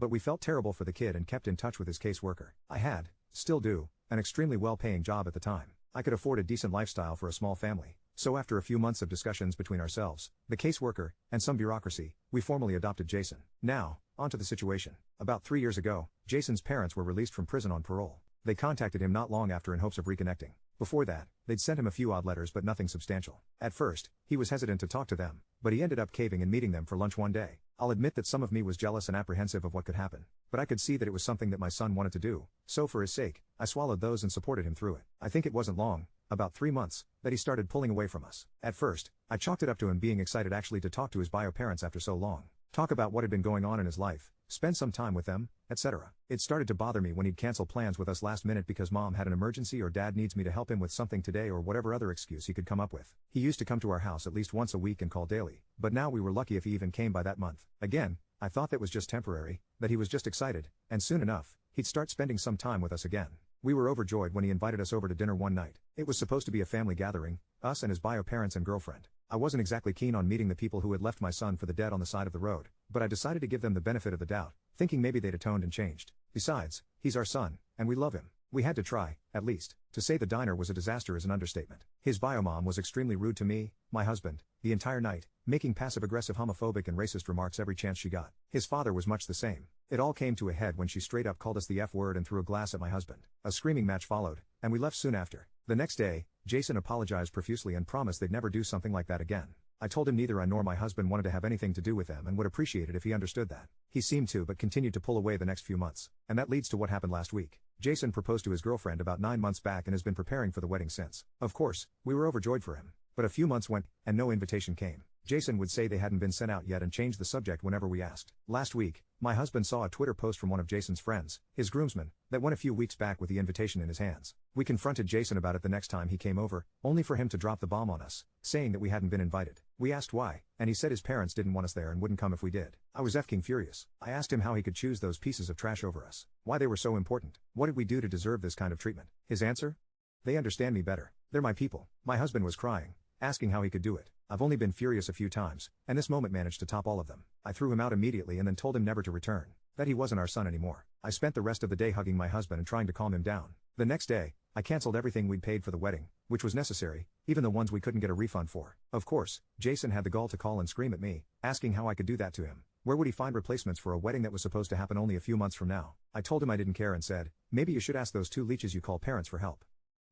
But we felt terrible for the kid and kept in touch with his caseworker. I had, still do, an extremely well-paying job at the time. I could afford a decent lifestyle for a small family. So after a few months of discussions between ourselves, the caseworker, and some bureaucracy, we formally adopted Jason. Now, onto the situation. About 3 years ago, Jason's parents were released from prison on parole. They contacted him not long after in hopes of reconnecting. Before that, they'd sent him a few odd letters but nothing substantial. At first, he was hesitant to talk to them, but he ended up caving and meeting them for lunch one day. I'll admit that some of me was jealous and apprehensive of what could happen, but I could see that it was something that my son wanted to do, so for his sake, I swallowed those and supported him through it. I think it wasn't long, about 3 months, that he started pulling away from us. At first, I chalked it up to him being excited actually to talk to his bio parents after so long, talk about what had been going on in his life, spend some time with them, etc. It started to bother me when he'd cancel plans with us last minute because mom had an emergency or dad needs me to help him with something today or whatever other excuse he could come up with. He used to come to our house at least once a week and call daily, but now we were lucky if he even came by that month. Again, I thought that was just temporary, that he was just excited, and soon enough, he'd start spending some time with us again. We were overjoyed when he invited us over to dinner one night. It was supposed to be a family gathering, us and his bio parents and girlfriend. I wasn't exactly keen on meeting the people who had left my son for the dead on the side of the road, but I decided to give them the benefit of the doubt, thinking maybe they'd atoned and changed. Besides, he's our son, and we love him. We had to try, at least. To say the diner was a disaster is an understatement. His bio mom was extremely rude to me, my husband, the entire night, making passive-aggressive homophobic and racist remarks every chance she got. His father was much the same. It all came to a head when she straight up called us the F word and threw a glass at my husband. A screaming match followed, and we left soon after. The next day, Jason apologized profusely and promised they'd never do something like that again. I told him neither I nor my husband wanted to have anything to do with them and would appreciate it if he understood that. He seemed to but continued to pull away the next few months. And that leads to what happened last week. Jason proposed to his girlfriend about 9 months back and has been preparing for the wedding since. Of course, we were overjoyed for him. But a few months went, and no invitation came. Jason would say they hadn't been sent out yet and changed the subject whenever we asked. Last week, my husband saw a Twitter post from one of Jason's friends, his groomsman, that went a few weeks back with the invitation in his hands. We confronted Jason about it the next time he came over, only for him to drop the bomb on us, saying that we hadn't been invited. We asked why, and he said his parents didn't want us there and wouldn't come if we did. I was effing furious. I asked him how he could choose those pieces of trash over us, why they were so important, what did we do to deserve this kind of treatment. His answer? They understand me better. They're my people. My husband was crying, asking how he could do it. I've only been furious a few times, and this moment managed to top all of them. I threw him out immediately and then told him never to return, that he wasn't our son anymore. I spent the rest of the day hugging my husband and trying to calm him down. The next day, I canceled everything we'd paid for the wedding, which was necessary, even the ones we couldn't get a refund for. Of course, Jason had the gall to call and scream at me, asking how I could do that to him. Where would he find replacements for a wedding that was supposed to happen only a few months from now? I told him I didn't care and said, maybe you should ask those 2 leeches you call parents for help.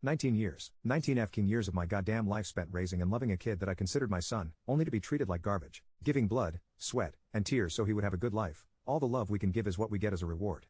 19 years. 19 effing years of my goddamn life spent raising and loving a kid that I considered my son, only to be treated like garbage. Giving blood, sweat, and tears so he would have a good life. All the love we can give is what we get as a reward.